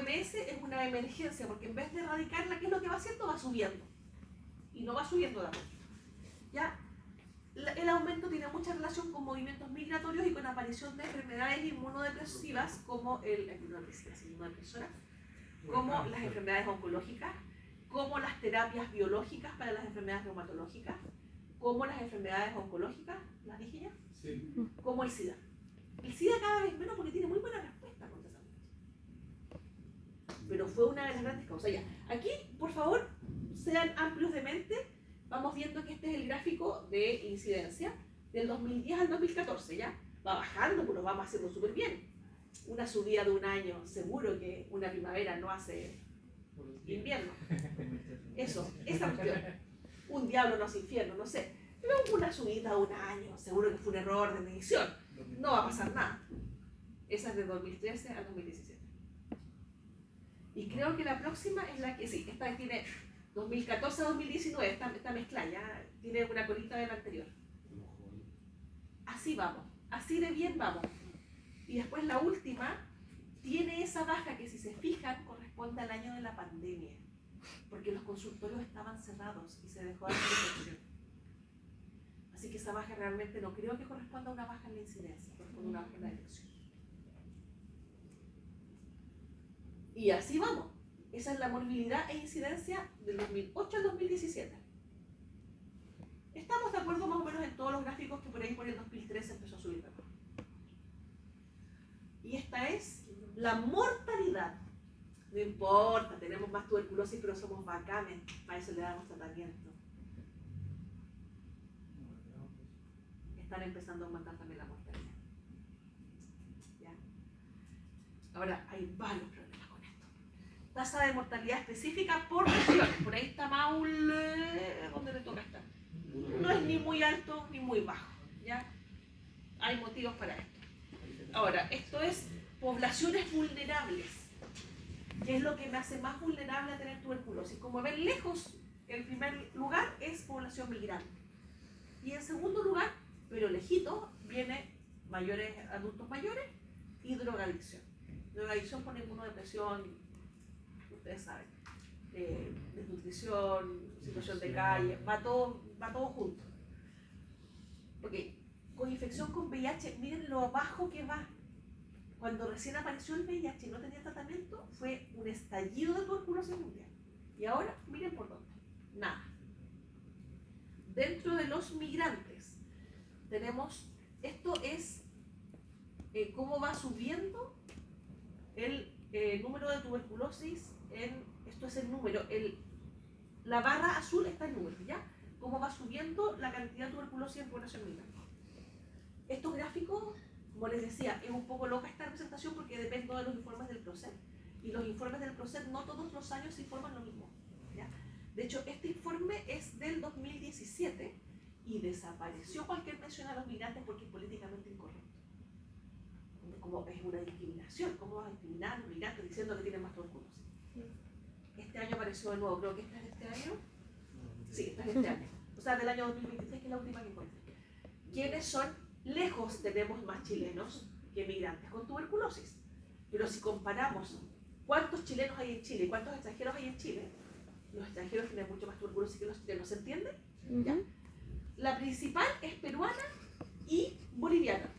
OMS es una emergencia, porque en vez de erradicarla, ¿qué es lo que va haciendo? Va subiendo. Y no va subiendo de a poco. ¿Ya? El aumento tiene mucha relación con movimientos migratorios y con aparición de enfermedades inmunodepresivas como como las enfermedades oncológicas, como las terapias biológicas para las enfermedades reumatológicas, como las enfermedades oncológicas, ¿las dije ya? Sí. Como el SIDA. El SIDA cada vez menos porque tiene muy buena respuesta con tratamiento. Pero fue una de las grandes causas. Ya. Aquí, por favor, sean amplios de mente. Vamos viendo que este es el gráfico de incidencia del 2010 al 2014, ¿ya? Va bajando, pero vamos haciendo súper bien. Una subida de un año, seguro que una primavera no hace invierno. Eso, esa cuestión. Un diablo no hace infierno, no sé. Pero una subida de un año, seguro que fue un error de medición. No va a pasar nada. Esa es de 2013 al 2017. Y creo que la próxima es la que, sí, esta tiene 2014 a 2019, esta mezcla ya tiene una colita de la anterior. Así vamos, así de bien vamos. Y después la última tiene esa baja que, si se fijan, corresponde al año de la pandemia, porque los consultorios estaban cerrados y se dejó de hacer infección. Así que esa baja realmente no creo que corresponda a una baja en la incidencia, corresponde a una baja en la detección. Y así vamos. Esa es la morbilidad e incidencia del 2008 al 2017. Estamos de acuerdo más o menos en todos los gráficos que por ahí por el 2013 empezó a subir. Y esta es la mortalidad. No importa, tenemos más tuberculosis, pero somos bacanes, para eso le damos tratamiento. Están empezando a aumentar también la mortalidad. ¿Ya? Ahora, hay varios problemas con esto. Tasa de mortalidad específica por regiones. Por ahí está Maule, ¿dónde le toca estar? No es ni muy alto ni muy bajo. ¿Ya? Hay motivos para esto. Ahora, esto es poblaciones vulnerables. ¿Qué es lo que me hace más vulnerable a tener tuberculosis? Como ven lejos, en primer lugar es población migrante. Y en segundo lugar, pero lejito, viene adultos mayores y drogadicción. Drogadicción por inmunodepresión, ustedes saben, desnutrición, situación de calle, va todo junto. Porque con infección con VIH, miren lo bajo que va. Cuando recién apareció el VIH y no tenía tratamiento, fue un estallido de tuberculosis mundial. Y ahora, miren por dónde. Nada. Dentro de los migrantes, tenemos, esto es cómo va subiendo el número de tuberculosis, esto es el número, la barra azul está en número, ¿ya? Cómo va subiendo la cantidad de tuberculosis en población migrante. Estos gráficos, como les decía, es un poco loca esta representación porque depende de los informes del PROCED. Y los informes del PROCED no todos los años se informan lo mismo, ¿ya? De hecho, este informe es del 2017 y desapareció cualquier mención a los migrantes porque es políticamente incorrecto. Como es una discriminación, ¿cómo vas a discriminar a los migrantes diciendo que tienen más tuberculosis? Este año apareció de nuevo, creo que esta es de este año. Sí, esta es de este año. O sea, del año 2023, que es la última que encontré. ¿Quiénes son? Lejos tenemos más chilenos que migrantes con tuberculosis. Pero si comparamos cuántos chilenos hay en Chile y cuántos extranjeros hay en Chile, los extranjeros tienen mucho más tuberculosis que los chilenos, ¿se entiende? ¿Ya? La principal es peruana y boliviana.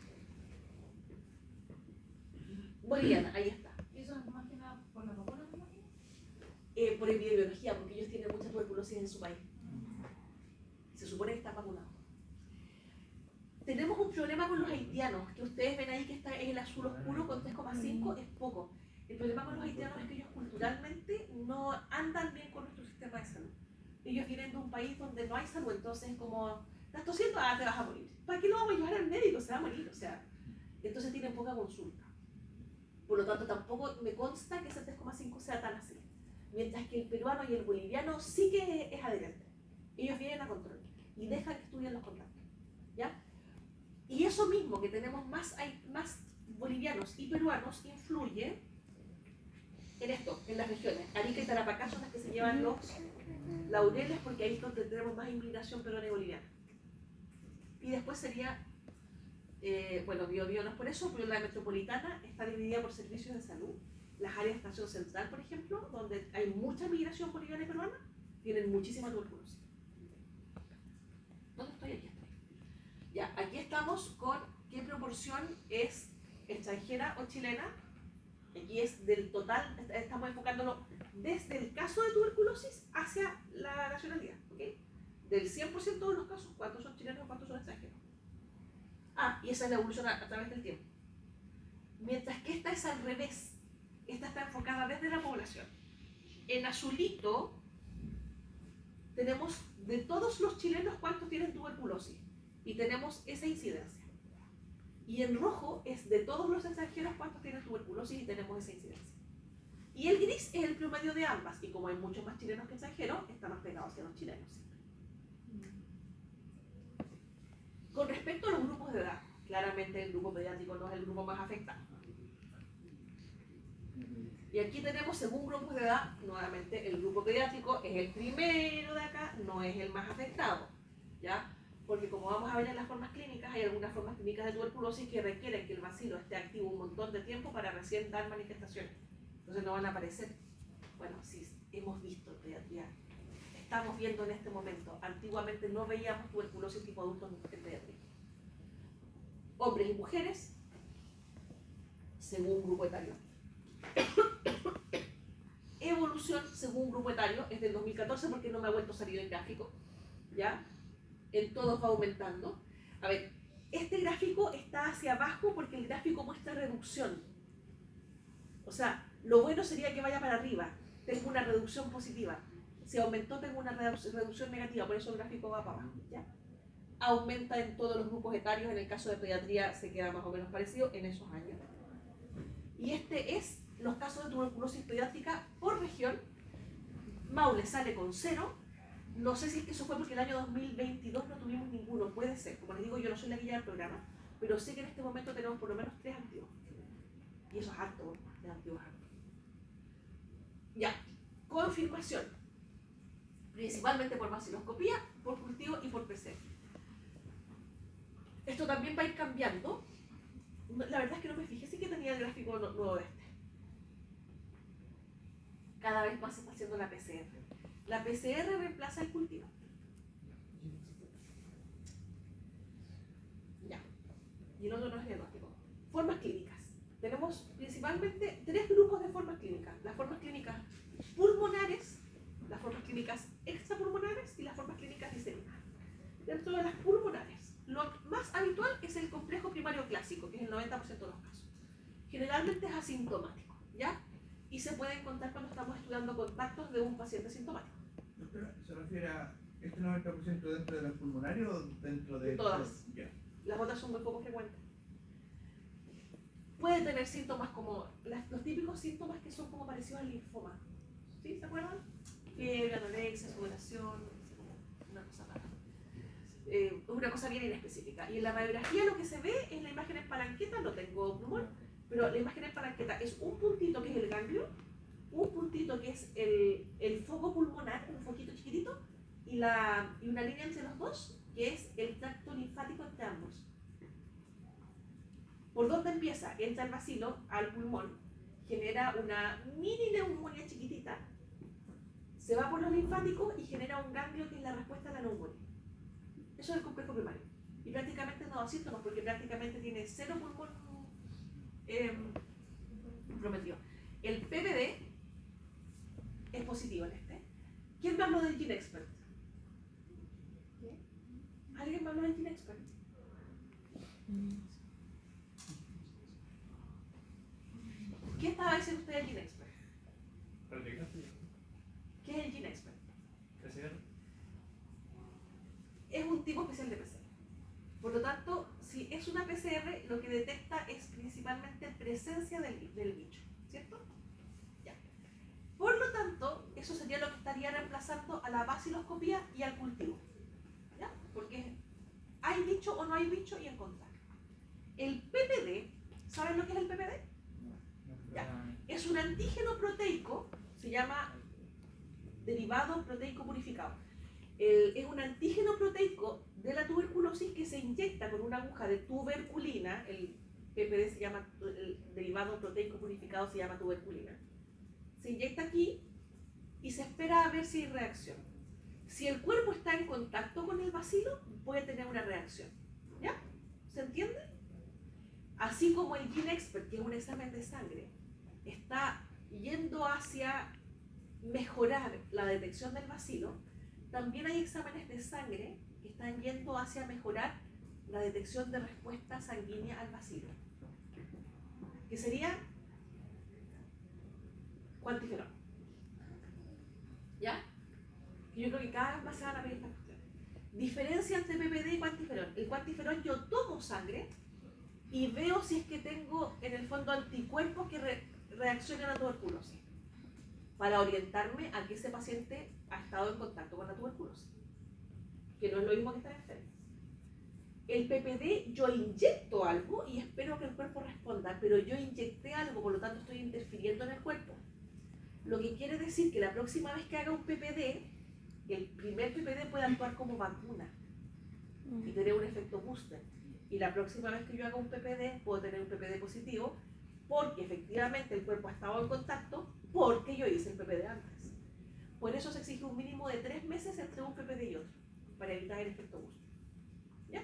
Boliviana, ahí está. ¿Eso es más que nada por la vacuna, me imagino? Por epidemiología, porque ellos tienen mucha tuberculosis en su país. Se supone que están vacunados. Tenemos un problema con los haitianos, que ustedes ven ahí que está en el azul oscuro con 3,5, es poco. El problema con los haitianos es que ellos culturalmente no andan bien con nuestro sistema de salud. Ellos vienen de un país donde no hay salud, entonces como, ¿estás tosiendo? Ah, te vas a morir. ¿Para qué lo vamos a llevar al médico? Se va a morir, o sea. Entonces tienen poca consulta. Por lo tanto, tampoco me consta que ese 3,5 sea tan así. Mientras que el peruano y el boliviano sí que es adherente. Ellos vienen a control y dejan que estudien los contactos. ¿Ya? Y eso mismo, que tenemos más bolivianos y peruanos, influye en esto, en las regiones. Arica y Tarapacá son las que se llevan los laureles porque ahí es donde tenemos más inmigración peruana y boliviana. Y después sería, bueno, Biobío no es por eso, pero la metropolitana está dividida por servicios de salud las áreas de estación central, por ejemplo, donde hay mucha migración boliviana y peruana, tienen muchísima tuberculosis. ¿Dónde estoy? Aquí estoy. Ya, aquí estamos con qué proporción es extranjera o chilena. Aquí es del total, estamos enfocándolo desde el caso de tuberculosis hacia la nacionalidad, ¿ok? Del 100% de los casos, ¿cuántos son chilenos o cuántos son extranjeros? Ah, y esa es la evolución a través del tiempo. Mientras que esta es al revés, esta está enfocada desde la población. En azulito tenemos de todos los chilenos cuántos tienen tuberculosis y tenemos esa incidencia. Y en rojo es de todos los extranjeros cuántos tienen tuberculosis y tenemos esa incidencia. Y el gris es el promedio de ambas, y como hay muchos más chilenos que extranjeros, está más pegado hacia los chilenos siempre. Con respecto a los grupos de edad, claramente el grupo pediátrico no es el grupo más afectado. Y aquí tenemos, según grupos de edad, nuevamente el grupo pediátrico es el primero de acá, no es el más afectado, ¿ya? Porque como vamos a ver en las formas clínicas, hay algunas formas clínicas de tuberculosis que requieren que el bacilo esté activo un montón de tiempo para recién dar manifestaciones. Entonces no van a aparecer. Bueno, sí, hemos visto en pediatría. Estamos viendo en este momento. Antiguamente no veíamos tuberculosis tipo adultos en pediatría. Hombres y mujeres, según grupo etario. Evolución según grupo etario es del 2014 porque no me ha vuelto a salir el gráfico, ¿ya? En todos va aumentando. A ver, este gráfico está hacia abajo porque el gráfico muestra reducción. O sea, lo bueno sería que vaya para arriba. Tengo una reducción positiva. Si aumentó, tengo una reducción negativa, por eso el gráfico va para abajo, ¿ya? Aumenta en todos los grupos etarios, en el caso de pediatría se queda más o menos parecido en esos años. Y este es los casos de tuberculosis pediátrica por región. Maule sale con 0. No sé si es que eso fue porque el año 2022 no tuvimos ninguno, puede ser. Como les digo, yo no soy la guía del programa, pero sé que en este momento tenemos por lo menos 3 activos. Y eso es harto, de activos harto. Ya, confirmación. Principalmente por vaciloscopía, por cultivo y por PCR. Esto también va a ir cambiando. La verdad es que no me fijé, sí que tenía el gráfico nuevo este. Cada vez más se está haciendo la PCR. La PCR reemplaza el cultivo. Ya. Y el otro no es diagnóstico. Formas clínicas. Tenemos principalmente 3 grupos de formas clínicas. Las formas clínicas pulmonares, las formas clínicas extrapulmonares y las formas clínicas dissémicas. Dentro de las pulmonares, lo más habitual es el complejo primario clásico, que es el 90% de los casos. Generalmente es asintomático, ¿ya? Y se puede encontrar cuando estamos estudiando contactos de un paciente sintomático. Doctora, ¿se refiere a este 90% dentro de las pulmonares o dentro de todas? Ya. Las otras son muy poco frecuentes. Puede tener síntomas como los típicos síntomas que son como parecidos al linfoma. ¿Sí? ¿Se acuerdan? Fiebre, anorexia, sudoración, una cosa rara. Una cosa bien inespecífica. Y en la radiografía lo que se ve es la imagen en palanqueta, no tengo pulmón, pero la imagen en palanqueta es un puntito que es el ganglio, un puntito que es el foco pulmonar, un foquito chiquitito, y una línea entre los dos, que es el tracto linfático entre ambos. ¿Por dónde empieza? Entra el bacilo al pulmón, genera una mini neumonía chiquitita, se va por los linfáticos y genera un ganglio que es la respuesta a la neumonía. Eso es el complejo primario. Y prácticamente no da síntomas porque prácticamente tiene 0 pulmón comprometido. El PPD es positivo en este. ¿Quién me habló del GeneXpert? ¿Alguien me habló del GeneXpert? ¿Qué estaba diciendo usted del GeneXpert? ¿Qué es el GeneXpert? Es un tipo especial de PCR. Por lo tanto, si es una PCR, lo que detecta es principalmente presencia del bicho, ¿cierto? Ya. Por lo tanto, eso sería lo que estaría reemplazando a la baciloscopía y al cultivo, ¿ya? Porque hay bicho o no hay bicho y encontrar. El PPD, ¿saben lo que es el PPD? Ya. Es un antígeno proteico, se llama derivado proteico purificado. Es un antígeno proteico de la tuberculosis que se inyecta con una aguja de tuberculina, PPD se llama, el derivado proteico purificado se llama tuberculina. Se inyecta aquí y se espera a ver si hay reacción. Si el cuerpo está en contacto con el bacilo, puede tener una reacción. ¿Ya? ¿Se entiende? Así como el GeneXpert, que es un examen de sangre, está yendo hacia mejorar la detección del bacilo, también hay exámenes de sangre que están yendo hacia mejorar la detección de respuesta sanguínea al bacilo, que sería cuantiferol. ¿Ya? Yo creo que cada vez más se van a pedir estas cuestiones. Diferencia entre PPD y cuantiferol. El cuantiferol yo tomo sangre y veo si es que tengo en el fondo anticuerpos que reaccionan a la tuberculosis, para orientarme a que ese paciente ha estado en contacto con la tuberculosis, que no es lo mismo que estar enfermo. El PPD yo inyecto algo y espero que el cuerpo responda, pero yo inyecté algo, por lo tanto estoy interfiriendo en el cuerpo. Lo que quiere decir que la próxima vez que haga un PPD, el primer PPD puede actuar como vacuna y tener un efecto booster. Y la próxima vez que yo haga un PPD, puedo tener un PPD positivo, porque efectivamente el cuerpo ha estado en contacto, porque yo hice el PPD antes. Por eso se exige un mínimo de 3 meses entre un PPD y otro, para evitar el efecto booster. ¿Ya?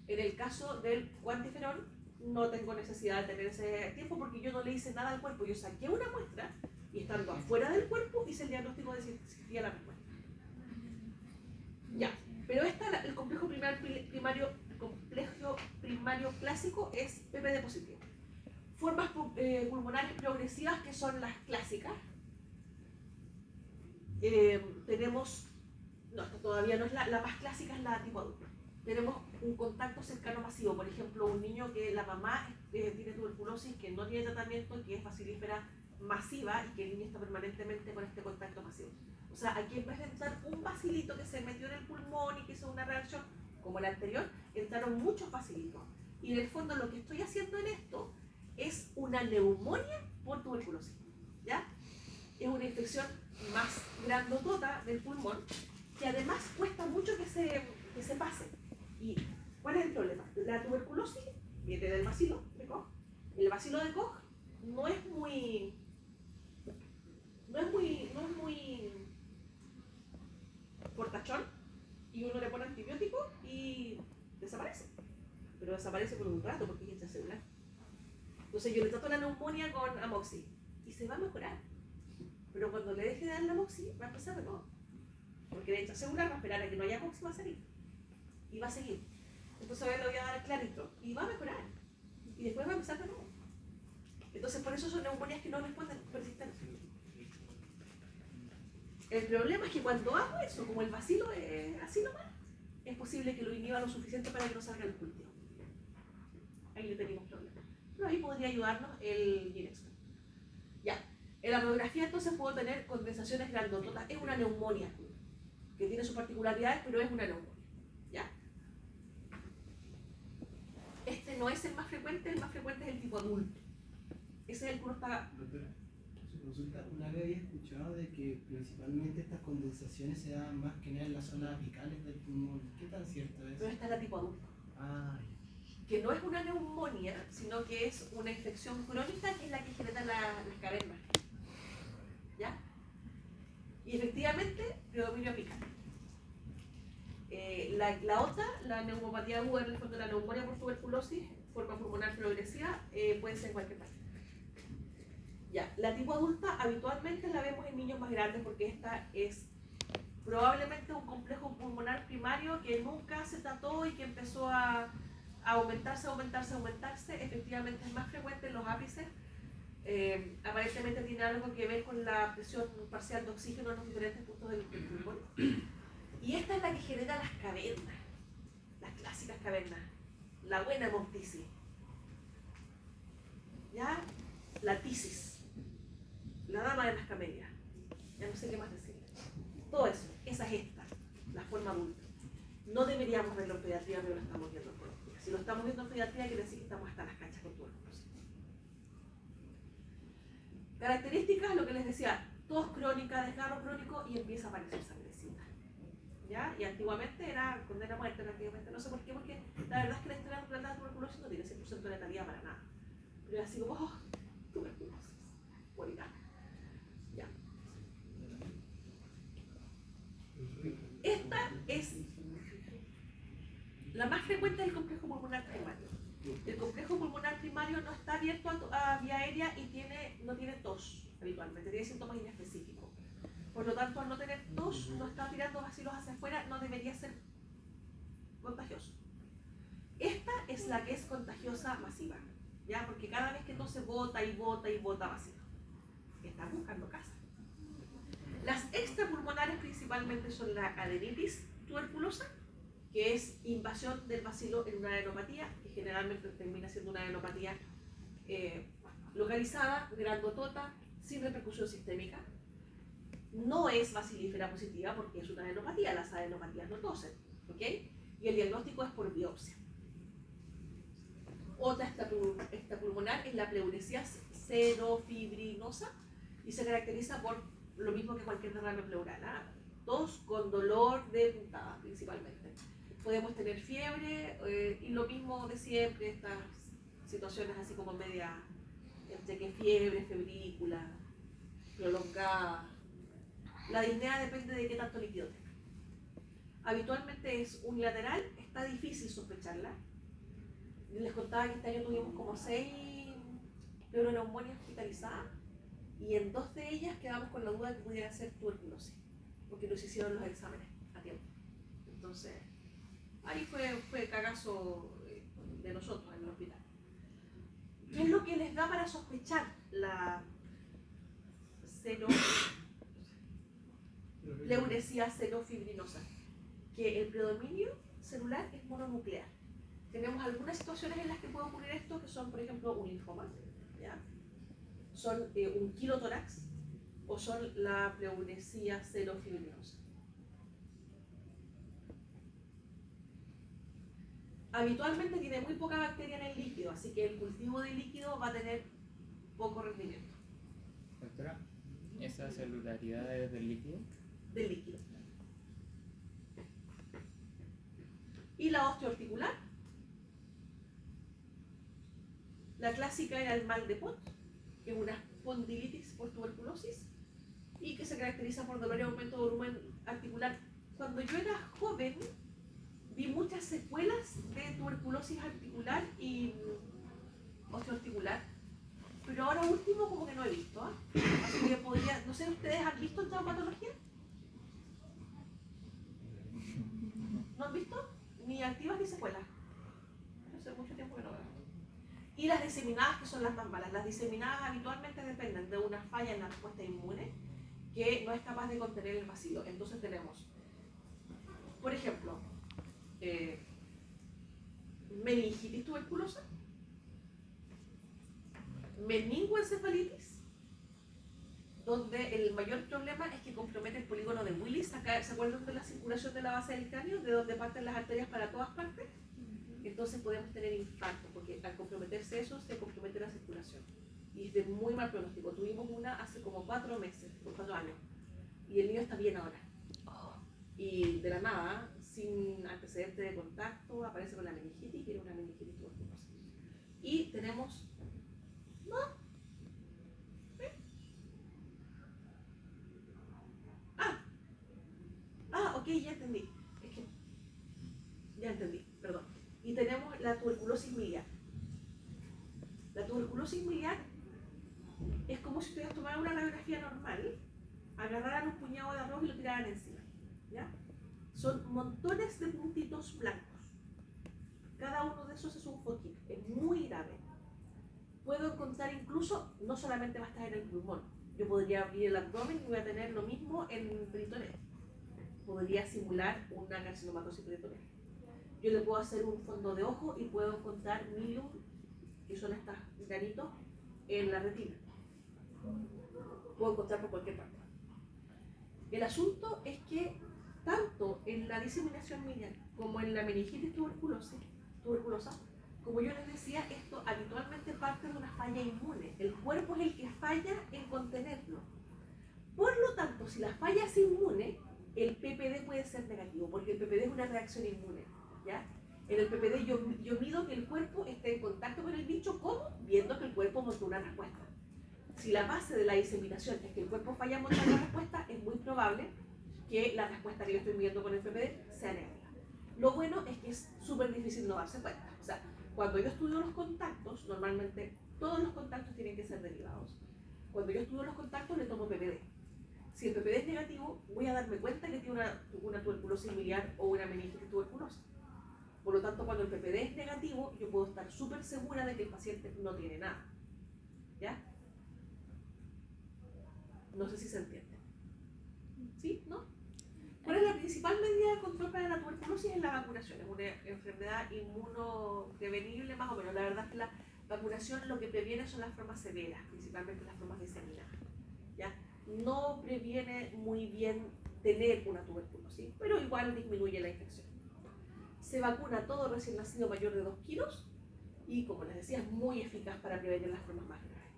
En el caso del cuantiferol, no tengo necesidad de tener ese tiempo porque yo no le hice nada al cuerpo. Yo saqué una muestra y estando afuera del cuerpo hice el diagnóstico de si existía la respuesta. Ya, pero el complejo primario clásico es PPD positivo. Formas pulmonares progresivas, que son las clásicas. Tenemos, no, esta todavía no es la más clásica, es la tipo adulto. Tenemos un contacto cercano masivo, por ejemplo, un niño que la mamá tiene tuberculosis, que no tiene tratamiento y que es bacilífera masiva y que el niño está permanentemente con este contacto masivo. O sea, aquí en vez de entrar un bacilito que se metió en el pulmón y que hizo una reacción como la anterior, entraron muchos bacilitos. Y en el fondo lo que estoy haciendo en esto es una neumonía por tuberculosis. ¿Ya? Es una infección más grandotota del pulmón, que además cuesta mucho que se pase. ¿Y cuál es el problema? La tuberculosis viene del bacilo de Koch. El bacilo de Koch no es muy portachón, y uno le pone antibiótico y desaparece. Pero desaparece por un rato porque es intracelular. Entonces yo le trato la neumonía con amoxi y se va a mejorar. Pero cuando le deje de dar la amoxi, va a empezar de nuevo. Porque la intracelular va a esperar a que no haya amoxi, va a salir. Y va a seguir. Entonces ahora le voy a dar el clarito y va a mejorar. Y después va a empezar de nuevo. Entonces por eso son neumonías que no responden persistentes. El problema es que cuando hago eso, como el bacilo es así nomás, es posible que lo inhiba lo suficiente para que no salga el cultivo. Ahí le tenemos problemas. Pero ahí podría ayudarnos el GeneXpert. Ya. En la radiografía entonces puedo tener condensaciones grandototas. Es una neumonía, que tiene sus particularidades, pero es una neumonía. ¿Ya? Este no es el más frecuente es el tipo adulto. Ese es el que uno está... Doctora, su consulta, una vez había escuchado de que principalmente estas condensaciones se dan más que nada en las zonas apicales del pulmón. ¿Qué tan cierto es? Pero esta es la tipo adulto. Ah, Que no es una neumonía, sino que es una infección crónica, que es la que genera las cavernas. ¿Ya? Y efectivamente, predominio apical. La otra, la neumopatía aguda, en el fondo la neumonía por tuberculosis, forma pulmonar progresiva, puede ser en cualquier parte. Ya, la tipo adulta habitualmente la vemos en niños más grandes porque esta es probablemente un complejo pulmonar primario que nunca se trató y que empezó a aumentarse. Efectivamente es más frecuente en los ápices. Aparentemente tiene algo que ver con la presión parcial de oxígeno en los diferentes puntos del pulmón. Y esta es la que genera las cavernas, las clásicas cavernas, la buena hemoptisis, ¿ya? La tisis, la dama de las camelias, ya no sé qué más decirle. Todo eso, esa es esta, la forma adulta. No deberíamos verlo en pediatría, pero lo estamos viendo en oncología. Si lo estamos viendo en pediatría, quiere decir que estamos hasta las canchas con tuberculosis. Características, lo que les decía, tos crónica, desgarro crónico y empieza a aparecer sangrecita. ¿ya? Y antiguamente era condena a muerte prácticamente, no sé por qué, porque la verdad es que la historia de la tuberculosis no tiene 100% de letalidad para nada. Pero es así como, oh, tuberculosis, morirá. Ya. Esta es la más frecuente del complejo pulmonar primario. El complejo pulmonar primario no está abierto a vía aérea y no tiene tos habitualmente, tiene síntomas inespecíficos. Por lo tanto, al no tener tos, no está tirando bacilos hacia afuera, no debería ser contagioso. Esta es la que es contagiosa masiva, ¿ya? Porque cada vez que tose bota y bota y bota bacilo. Está buscando casa. Las extrapulmonares principalmente son la adenitis tuberculosa, que es invasión del bacilo en una adenopatía, que generalmente termina siendo una adenopatía localizada, grandotota, sin repercusión sistémica. No es bacilífera positiva porque es una adenopatía, las adenopatías no tosen, ¿ok? Y el diagnóstico es por biopsia. Otra extrapulmonar es la pleuresía serofibrinosa y se caracteriza por lo mismo que cualquier derrame pleural, ¿ah? Tos con dolor de puntada principalmente. Podemos tener fiebre y lo mismo de siempre, estas situaciones así como media, entre que fiebre, febrícula, prolongada. La disnea depende de qué tanto líquido tenga. Habitualmente es unilateral, está difícil sospecharla. Les contaba que este año tuvimos como 6 pleuroneumonias hospitalizadas y en 2 de ellas quedamos con la duda de que pudiera ser tuberculosis, porque nos hicieron los exámenes a tiempo. Entonces, ahí fue cagazo de nosotros en el hospital. ¿Qué es lo que les da para sospechar la pleuresía serofibrinosa? Que el predominio celular es mononuclear. Tenemos algunas situaciones en las que puede ocurrir esto, que son, por ejemplo, un linfoma, ¿ya? Son un quilotórax o son la pleuresía serofibrinosa. Habitualmente tiene muy poca bacteria en el líquido, así que el cultivo de líquido va a tener poco rendimiento. Doctora, ¿esa celularidad es del líquido? Del líquido. Y la osteoarticular. La clásica era el mal de Pott, que es una espondilitis por tuberculosis y que se caracteriza por dolor y aumento de volumen articular. Cuando yo era joven, vi muchas secuelas de tuberculosis articular y osteoarticular, pero ahora último como que no he visto, ¿eh? Así que podría, no sé, ¿ustedes han visto esta patología? ¿No han visto? Ni activas ni secuelas. Hace mucho tiempo que no veo. Y las diseminadas, que son las más malas. Las diseminadas habitualmente dependen de una falla en la respuesta inmune que no es capaz de contener el bacilo. Entonces tenemos, por ejemplo, meningitis tuberculosa, meningoencefalitis, donde el mayor problema es que compromete el polígono de Willis. Acá, ¿se acuerdan de la circulación de la base del cráneo? De donde parten las arterias para todas partes. Entonces podemos tener infarto, porque al comprometerse eso, se compromete la circulación. Y es de muy mal pronóstico. Tuvimos una hace como 4 meses, por 4 años. Y el niño está bien ahora. Y de la nada, sin antecedente de contacto, aparece con la meningitis, que era una meningitis tuberculosa. Y tenemos... ¿No? Ok, ya entendí. Es que... Ya entendí, perdón. Y tenemos la tuberculosis miliar. La tuberculosis miliar es como si ustedes tomaran una radiografía normal, agarraran un puñado de arroz y lo tiraran encima, ¿ya? Son montones de puntitos blancos. Cada uno de esos es un foquito, es muy grave. Puedo encontrar incluso, no solamente va a estar en el pulmón, yo podría abrir el abdomen y voy a tener lo mismo en peritoneo. Podría simular una carcinomatosis peritoneal. Yo le puedo hacer un fondo de ojo y puedo encontrar milium, que son estos granitos, en la retina. Puedo encontrar por cualquier parte. El asunto es que tanto en la diseminación miliar como en la meningitis tuberculosa, como yo les decía, esto habitualmente parte de una falla inmune. El cuerpo es el que falla en contenerlo. Por lo tanto, si la falla es inmune, el PPD puede ser negativo, porque el PPD es una reacción inmune, ¿ya? En el PPD yo mido que el cuerpo esté en contacto con el bicho, ¿cómo? Viendo que el cuerpo montó una respuesta. Si la base de la diseminación es que el cuerpo falla en montar una respuesta, es muy probable que la respuesta que yo estoy midiendo con el PPD sea negativa. Lo bueno es que es súper difícil no darse cuenta. O sea, cuando yo estudio los contactos, normalmente todos los contactos tienen que ser derivados. Cuando yo estudio los contactos, le tomo PPD. Si el PPD es negativo, voy a darme cuenta que tiene una tuberculosis miliar o una meningitis tuberculosa. Por lo tanto, cuando el PPD es negativo, yo puedo estar súper segura de que el paciente no tiene nada. ¿Ya? No sé si se entiende. ¿Sí? ¿No? ¿Cuál es la principal medida de control para la tuberculosis? Es la vacunación. Es una enfermedad inmunoprevenible más o menos. La verdad es que la vacunación lo que previene son las formas severas, principalmente las formas diseminadas. ¿Ya? No previene muy bien tener una tuberculosis, pero igual disminuye la infección. Se vacuna a todo recién nacido mayor de 2 kilos y, como les decía, es muy eficaz para prevenir las formas más graves,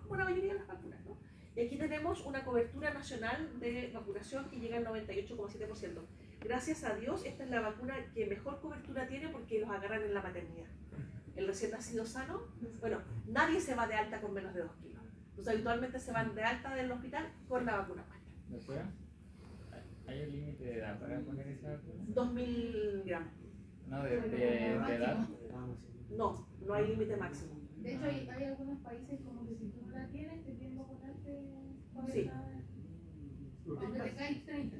como la mayoría de las vacunas, ¿no? Y aquí tenemos una cobertura nacional de vacunación que llega al 98,7%. Gracias a Dios, esta es la vacuna que mejor cobertura tiene porque los agarran en la maternidad. El recién nacido sano, bueno, nadie se va de alta con menos de 2 kilos. Entonces, habitualmente se van de alta del hospital con la vacuna puesta. ¿Después? ¿Hay un límite de edad para poner esa vacuna? 2000 gramos. No, de edad. No, no hay límite máximo. De hecho, hay algunos países como que si tú no la tienes, te piden vacunarte Sí. aunque te caes 30.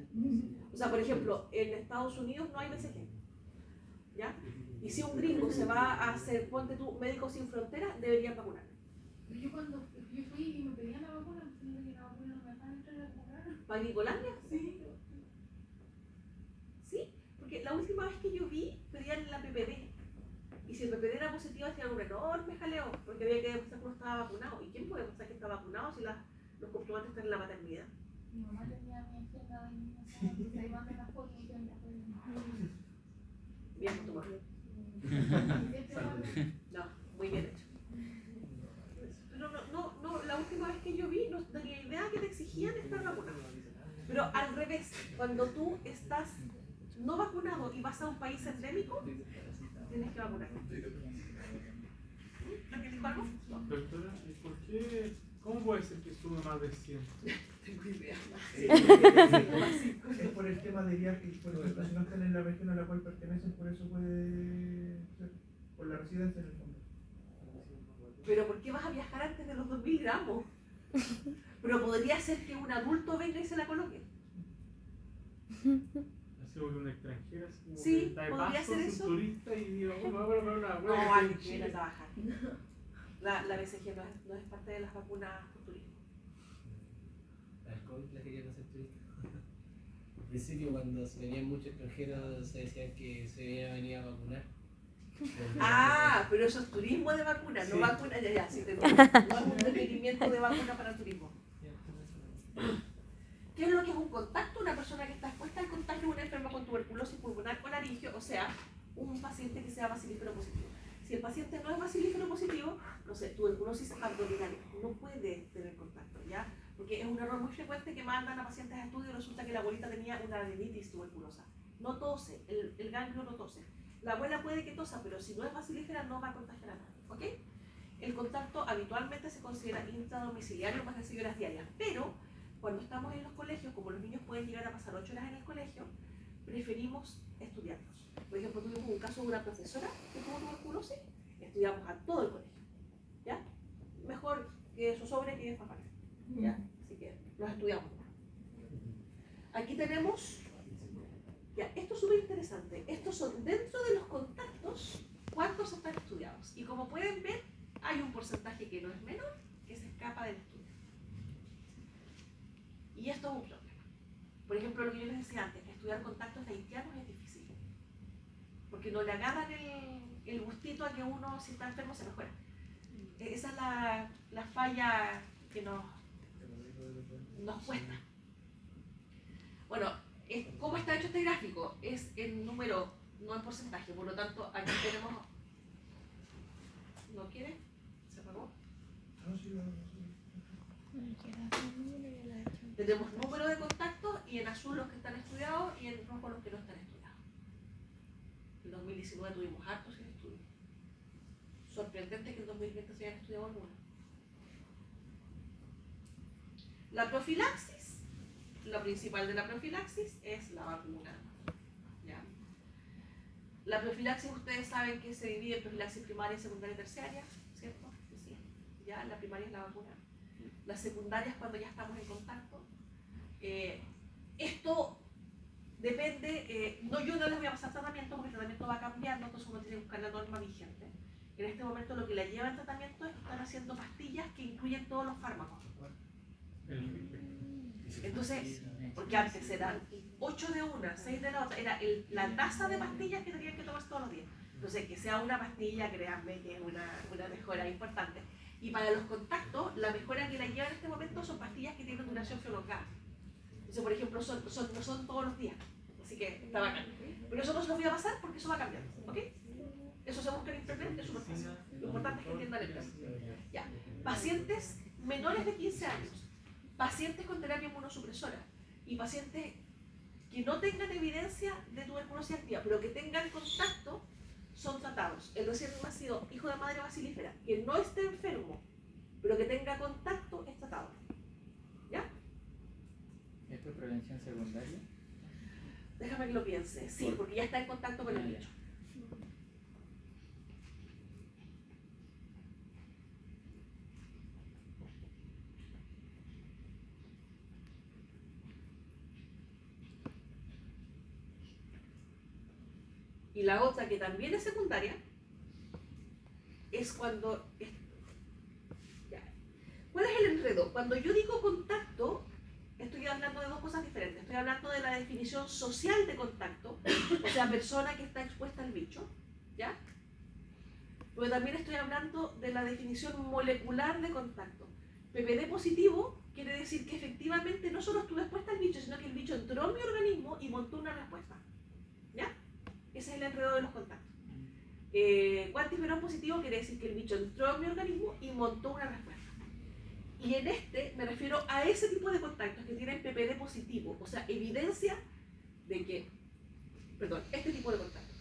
O sea, por ejemplo, en Estados Unidos no hay BCG, ¿ya? Y si un gringo se va a hacer, ponte tú, Médicos Sin Fronteras, deberían vacunar. Yo cuando yo fui y me pedían la vacuna, diciendo que la vacuna no me dejaban entrar a vacunar. ¿Para Gringolandia? Sí. Sí, porque la última vez que yo vi, pedían la PPD. Y si el PPD era positivo, hacían un enorme jaleo, porque había que demostrar que uno estaba vacunado. ¿Y quién puede demostrar que está vacunado si los comprobantes están en la maternidad? Mi mamá tenía mi agenda y entonces ahí mandé las fotos y ya Bien tomado. No, muy bien hecho. Pero no, la última vez que yo vi, no tenía idea que te exigían estar vacunado. Pero al revés, cuando tú estás no vacunado y vas a un país endémico, tienes que vacunarte. ¿Alguien dijo algo? No. Doctora, ¿y por qué? ¿Cómo puede ser que sume más de 100? Tengo idea. Es por el tema de viajes, por ejemplo, si no están en la región a la cual pertenecen, por eso puede ser, por la residencia en el fondo. Pero ¿por qué vas a viajar antes de los 2000 gramos? Pero podría ser que un adulto venga y se la coloque. Así como que una extranjera, así como Sí, que está de podría paso, ser es eso. un turista y digo, bueno, voy a poner una No, hueá alguien en que viene a Chile. trabajar. La BCG no es parte de las vacunas por turismo. Al COVID la querían hacer turista. Al principio, cuando se venían muchos extranjeros, se decía que se venía a vacunar. Ah, pero eso es turismo de vacuna, no Sí. vacuna, ya, sí, te entiendo. No es un requerimiento de vacuna para turismo. ¿Qué es lo que es un contacto? Una persona que está expuesta al contagio de un enfermo con tuberculosis pulmonar o laringio, o sea, un paciente que sea bacilífero positivo. Si el paciente no es bacilífero positivo, no sé, tuberculosis abdominal, no puede tener contacto, ¿ya? Porque es un error muy frecuente que mandan a pacientes a estudio y resulta que la abuelita tenía una adenitis tuberculosa. No tose, el ganglio no tose. La abuela puede que tosa, pero si no es bacilífera no va a contagiar a nadie, ¿ok? El contacto habitualmente se considera intradomiciliario más de 6 horas diarias, pero cuando estamos en los colegios, como los niños pueden llegar a pasar 8 horas en el colegio, preferimos estudiarlos. Por ejemplo, tuvimos un caso de una profesora que tuvo tuberculosis, estudiamos a todo el colegio, ¿ya? Mejor que su sobre que papá, ¿ya? Así que los estudiamos. Aquí tenemos, ya, esto es súper interesante, estos son dentro de los contactos, cuántos están estudiados. Y como pueden ver, hay un porcentaje que no es menor, que se escapa del estudio. Y esto es un problema. Por ejemplo, lo que yo les decía antes, estudiar contactos haitianos es difícil. Porque no le agarran el gustito a que uno, si está enfermo, se mejora. Esa es la falla que nos cuesta. Bueno, ¿cómo está hecho este gráfico? Es en número, no en porcentaje. Por lo tanto, aquí tenemos... ¿No quiere? ¿Se apagó? No, sí, Tenemos número de contactos y en azul los que están estudiados y en rojo los que no están estudiados. En 2019 tuvimos hartos sin estudio. Sorprendente que en 2020 se hayan estudiado algunos. La profilaxis, la principal de la profilaxis es la vacuna. ¿Ya? La profilaxis, ustedes saben que se divide en profilaxis primaria, secundaria y terciaria, ¿cierto? Sí. Ya, la primaria es la vacuna. Las secundarias cuando ya estamos en contacto. Esto depende, yo no les voy a pasar tratamiento porque el tratamiento va cambiando, entonces uno tiene que buscar la norma vigente. En este momento lo que la lleva el tratamiento es que están haciendo pastillas que incluyen todos los fármacos. Entonces, porque antes eran 8 de una, 6 de la otra, era la tasa de pastillas que tenían que tomarse todos los días. Entonces, que sea una pastilla, créanme que es una mejora importante. Y para los contactos, la mejora que la lleva en este momento son pastillas que tienen duración prolongada. Entonces, por ejemplo, no son todos los días, así que está bacán. Pero eso no se los voy a pasar porque eso va cambiando, ¿ok? Eso se busca en internet, es súper fácil. Lo importante es que entiendan el tema. Ya. Pacientes menores de 15 años, pacientes con terapia inmunosupresora y pacientes que no tengan evidencia de tuberculosis activa, pero que tengan contacto, son tratados. El recién nacido hijo de madre bacilífera, que no esté enfermo, pero que tenga contacto, es tratado. ¿Ya? ¿Esto es prevención secundaria? Déjame que lo piense. Sí, porque ya está en contacto con el bicho. Y la otra que también es secundaria es cuando... ¿Cuál es el enredo? Cuando yo digo contacto, estoy hablando de dos cosas diferentes. Estoy hablando de la definición social de contacto, o sea, persona que está expuesta al bicho, ¿ya? Pero también estoy hablando de la definición molecular de contacto. PPD positivo quiere decir que efectivamente no solo estuve expuesta al bicho, sino que el bicho entró en mi organismo y montó una respuesta, ¿ya? Ese es el enredo de los contactos. Quantiferón positivo quiere decir que el bicho entró en mi organismo y montó una respuesta. Y en este me refiero a ese tipo de contactos que tienen PPD positivo, o sea, evidencia de que, este tipo de contactos,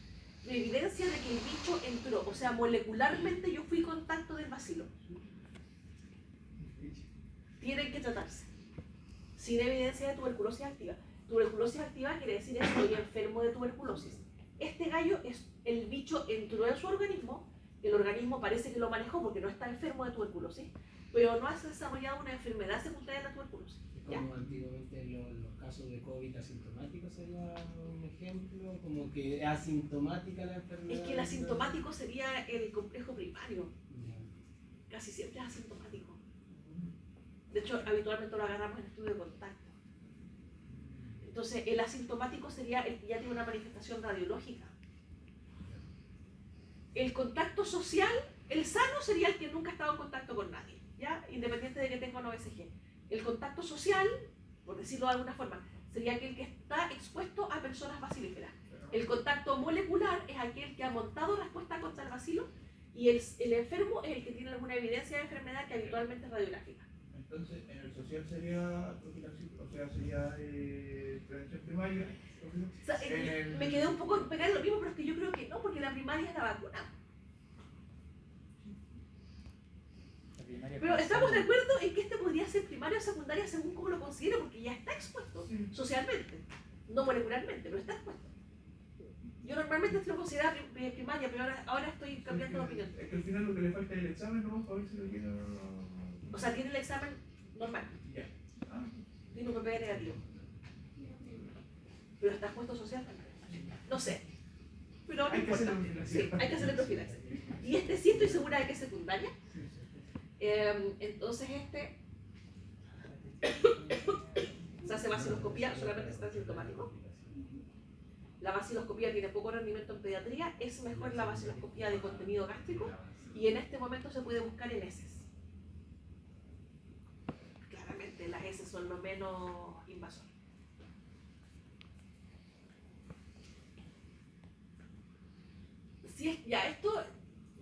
evidencia de que el bicho entró, o sea, molecularmente yo fui contacto del bacilo. Tienen que tratarse, sin evidencia de tuberculosis activa. Tuberculosis activa quiere decir que estoy enfermo de tuberculosis. Este gallo, el bicho entró en su organismo, el organismo parece que lo manejó porque no está enfermo de tuberculosis, pero no ha desarrollado una enfermedad secundaria de la tuberculosis. ¿Ya? Como antiguamente los casos de COVID asintomáticos sería un ejemplo, como que es asintomática la enfermedad. Es que el asintomático sería el complejo primario, casi siempre es asintomático. De hecho, habitualmente lo agarramos en estudio de contacto. Entonces, el asintomático sería el que ya tiene una manifestación radiológica. El contacto social, el sano sería el que nunca ha estado en contacto con nadie, ¿ya? Independiente de que tenga un OSG. El contacto social, por decirlo de alguna forma, sería aquel que está expuesto a personas bacilíferas. El contacto molecular es aquel que ha montado respuesta contra el bacilo y el enfermo es el que tiene alguna evidencia de enfermedad que habitualmente es radiográfica. Entonces, en el social sería profilaxis, o sea, sería prevención primaria. O sea, me quedé un poco pegada en lo mismo, pero es que yo creo que no, porque la primaria es la vacuna. Pero estamos de acuerdo en que este podría ser primaria o secundaria según cómo lo considero, porque ya está expuesto socialmente, no molecularmente, pero está expuesto. Yo normalmente lo consideraba primaria, pero ahora estoy cambiando de opinión. Es que al final lo que le falta es el examen, ¿no? Para ver si lo llega. O sea, tiene el examen normal, Ya. tiene un PPD negativo, pero está expuesto socialmente. No sé, pero no Hay que importa. hacerle profilaxis. Sí, hay que hacerle profilaxis. Y este sí estoy segura de que es secundaria. Entonces se hace vaciloscopía, solamente está asintomático. La vaciloscopía tiene poco rendimiento en pediatría, es mejor la vaciloscopía de contenido gástrico y en este momento se puede buscar en heces. Claramente las heces son lo menos invasor. Si es, ya, esto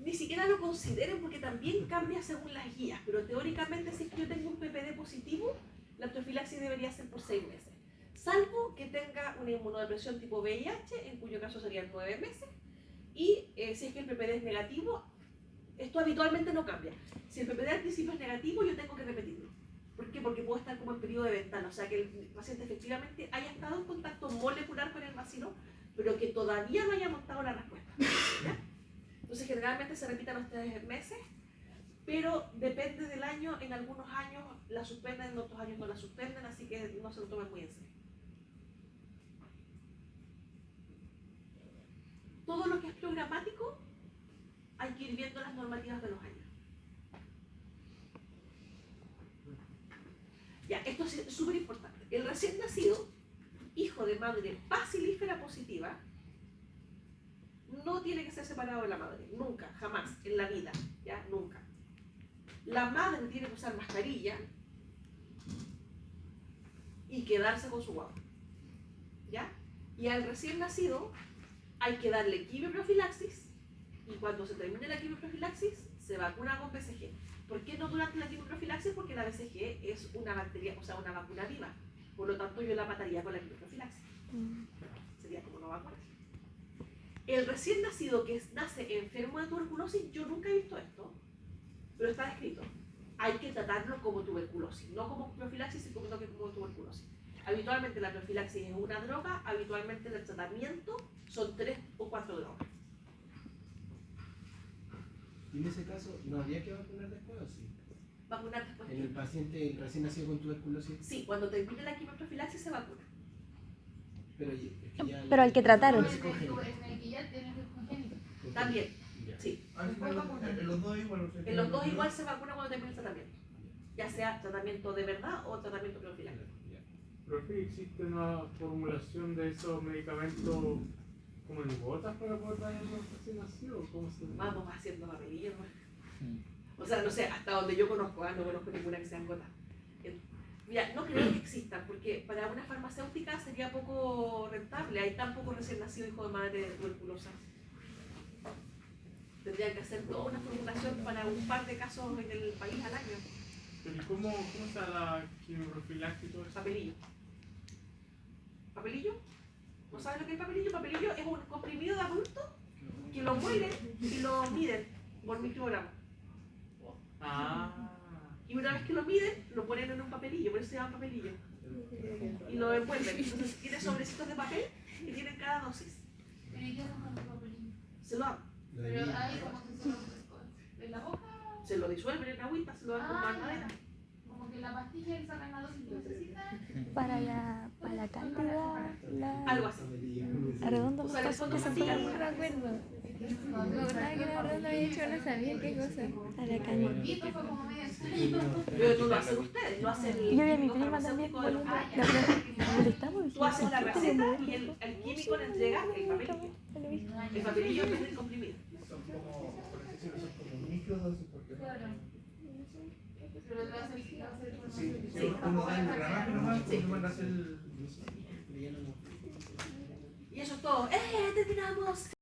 ni siquiera lo consideren porque también cambia según las guías, pero teóricamente si es que yo tengo un PPD positivo, la profilaxis debería ser por 6 meses. salvo que tenga una inmunodepresión tipo VIH, en cuyo caso serían 9 meses, y si es que el PPD es negativo, esto habitualmente no cambia. Si el PPD al principio es negativo, yo tengo que repetirlo. ¿Por qué? Porque puedo estar como en periodo de ventana, o sea que el paciente efectivamente haya estado en contacto molecular con el bacilo, pero que todavía no haya montado la respuesta. ¿Ya? Entonces generalmente se repiten los 3 meses, pero depende del año, en algunos años la suspenden, en otros años no la suspenden, así que no se lo tomen muy en serio. Todo lo que es programático, hay que ir viendo las normativas de los años. Ya, esto es súper importante. El recién nacido, hijo de madre bacilífera positiva, no tiene que ser separado de la madre, nunca, jamás, en la vida, ya, nunca. La madre tiene que usar mascarilla y quedarse con su guagua, ¿ya? Y al recién nacido hay que darle quimioprofilaxis y cuando se termine la quimioprofilaxis se vacuna con BCG. ¿Por qué no durante la quimioprofilaxis? Porque la BCG es una bacteria, o sea, una vacuna viva. Por lo tanto, yo la mataría con la quimioprofilaxis. Sería como una vacuna. El recién nacido que nace enfermo de tuberculosis, yo nunca he visto esto, pero está escrito. Hay que tratarlo como tuberculosis, no como profilaxis, sino como tuberculosis. Habitualmente la profilaxis es una droga, habitualmente el tratamiento son 3 o 4 drogas. Y en ese caso, ¿no habría que vacunar después o sí? Vacunar después. En el paciente recién nacido con tuberculosis. Sí, cuando termine la quimioprofilaxis se vacuna. Pero, es que ya Pero hay que tratar, ¿o no? En el que ya tienes el congénito. También, Ya. sí. En los dos igual. o sea, En los dos igual se vacuna cuando termine el tratamiento. Ya sea tratamiento de verdad o tratamiento profiláctico. Profe, ¿existe una formulación de esos medicamentos como en gotas para poder dar a los recién nacidos? ¿Cómo se llama? Vamos haciendo papelillos, ¿no? O sea, no sé, hasta donde yo conozco, no conozco ninguna que sea en gotas. Mira, no creo que existan, porque para una farmacéutica sería poco rentable. Hay tan pocos recién nacidos hijos de madre tuberculosa. Tendrían que hacer toda una formulación para un par de casos en el país al año. Pero ¿y cómo está la quimioprofilaxis y todo eso? Papelillo. ¿Papelillo? ¿No sabes lo que es papelillo? Papelillo es un comprimido de adulto que lo muelen y lo miden por microgramos. Ah. Y una vez que lo miden, lo ponen en un papelillo, por eso se llama papelillo. Y lo envuelven. Entonces tiene sobrecitos de papel que tienen cada dosis. Pero ¿y qué hacen con el papelillo? Se lo dan. Pero ahí como que se lo en la boca. Se lo disuelven en agüita, se lo dan con madera. Como que la pastilla y sacan la dosis que necesitan. Para la cándida, Algo así. la redonda, O no sea, en el pasa fondo que se sí. pone No me acuerdo. Me acordaba que la redonda había dicho, no sabía qué cosa. a la El cándida. polvito fue como medio extraño. Pero no lo hacen ustedes, lo hace el Yo vi a mi químico prima también farmacéutico de los volviendo. años. La molestamos. Tú haces la receta y el químico le entrega el papelillo. El papelillo en vez del comprimido. Son como, por así decirlo, son como microdosis. Porque Claro. Pero lo hace sí, Sí. uno da el gramaje nomás, Sí. uno manda a hacer el. Y eso es todo. ¡Terminamos!